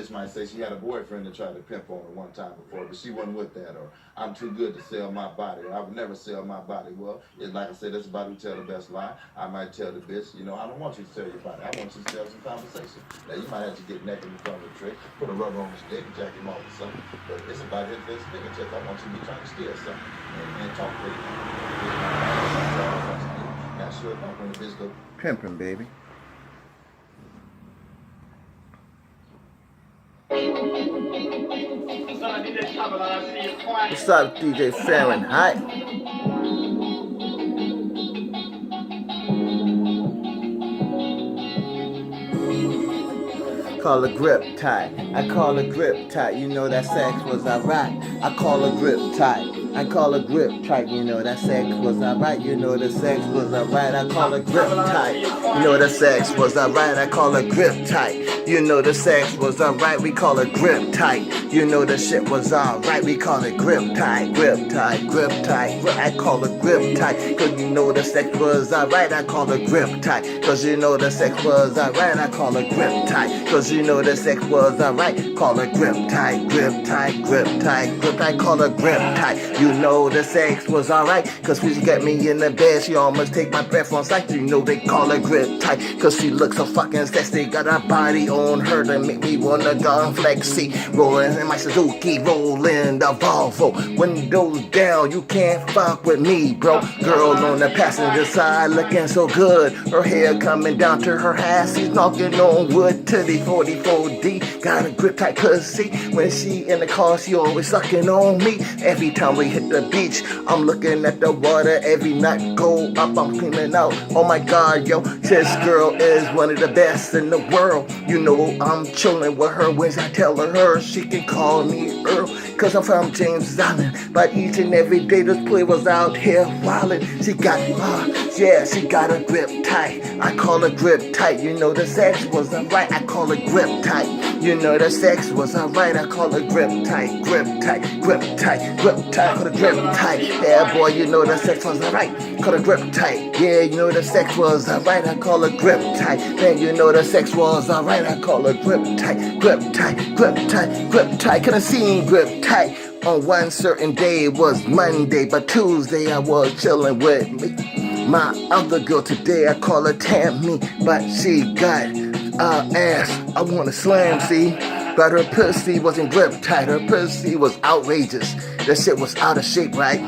bitch might say she had a boyfriend that tried to pimp on her one time before, but she wasn't with that, or I'm too good to sell my body, or I would never sell my body. Well, it's like I said, that's about who tell the best lie. I might tell the bitch, you know, I don't want you to sell your body. I want you to sell some conversation. Now, you might have to get naked in front of the trick, put a rubber on his dick and jack him off or something, but it's about this nigga check. I want you to be trying to steal something and talk to you. Now, sure enough, when the bitch go pimping, baby. What's up, DJ Fahrenheit? Call a grip tight. I call a grip tight. You know that sex was alright. I call a grip tight. I call a grip tight. You know that sex was alright. You know the sex was alright. I call a grip tight. You know the sex was alright. I call a grip tight. You know the sex was alright. We call it grip tight. You know the shit was alright. We call it grip tight. Grip tight. Grip tight. I call it grip tight. Cause you know the sex was alright. I call it grip tight. Cause you know the sex was alright. I call it grip tight. Cause you know the sex was alright. Call it grip tight. Grip tight. Grip tight. Grip tight. Call it grip tight. You know the sex was alright. Cause when she got me in the bed, she almost take my breath on sight. You know they call her grip tight. Cause she looks so fucking sexy. Got a body on her to make me wanna go flexy. Rolling in my Suzuki, rolling the Volvo. Windows down, you can't fuck with me, bro. Girl on the passenger side looking so good. Her hair coming down to her ass. She's knocking on wood to the 44D. Got a grip tight pussy. When she in the car, she always sucking on me. Every time we hit the beach, I'm looking at the water. Every night go up, I'm screaming out, oh my God, yo, this girl is one of the best in the world. You know I'm chilling with her when I tell her she can call me Earl. Cause I'm from James Island. But each and every day this play was out here wildin'. She got, yeah, she got a grip tight. I call her grip tight. You know the sex was alright. I call her grip tight. You know the sex was alright. I call her grip tight. Grip tight. Grip tight. Grip tight. Call her grip tight. Yeah, boy, you know the sex was alright. Call her grip tight. Yeah, you know the sex was alright. I call her grip tight. Man, you know the sex was alright. I call her grip tight. Grip tight. Grip tight. Grip tight. Could have seen grip tight. On one certain day it was Monday, but Tuesday I was chilling with me. My other girl today, I call her Tammy, but she got ass I wanna slam, see? But her pussy wasn't grip tight, her pussy was outrageous. That shit was out of shape, right?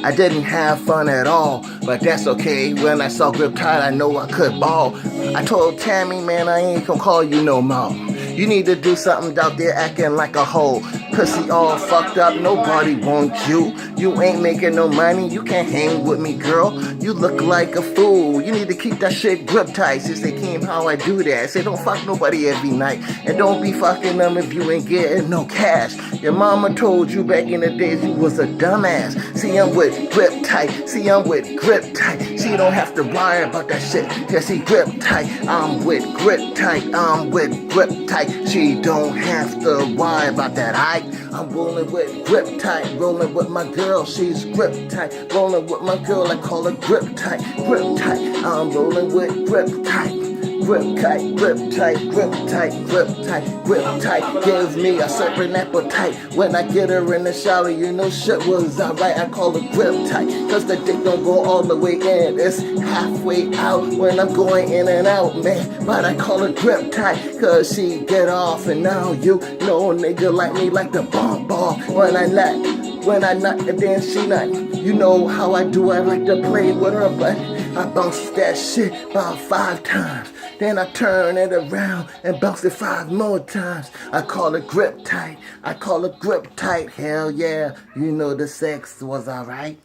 I didn't have fun at all, but that's okay. When I saw grip tight, I know I could ball. I told Tammy, man, I ain't gonna call you no more. You need to do something out there acting like a hoe. Pussy all fucked up, nobody wants you. You ain't making no money, you can't hang with me, girl. You look like a fool. You need to keep that shit grip tight. She said, Rakeem, how I do that? I said, don't fuck nobody every night. And don't be fucking them if you ain't getting no cash. Your mama told you back in the days you was a dumbass. See, I'm with grip tight. See, I'm with grip tight. She don't have to worry about that shit. Cause she grip tight. I'm with grip tight. I'm with grip tight. She don't have to worry about that. I'm rolling with grip tight, rolling with my girl, she's grip tight. Rolling with my girl, I call her grip tight, grip tight. I'm rolling with grip tight, grip tight, grip tight, grip tight, grip tight, grip tight. Gives me a serpent appetite. When I get her in the shower, you know shit was alright. I call her grip tight, cause the dick don't go all the way in. It's halfway out when I'm going in and out, man. But I call her grip tight, cause she get off. And now you know a nigga like me like the bomb ball. When I knock, and then she knock. You know how I do, I like to play with her, but I bounce that shit about 5 times. Then I turn it around and bounce it 5 more times. I call it grip tight. I call it grip tight. Hell yeah, you know the sex was alright.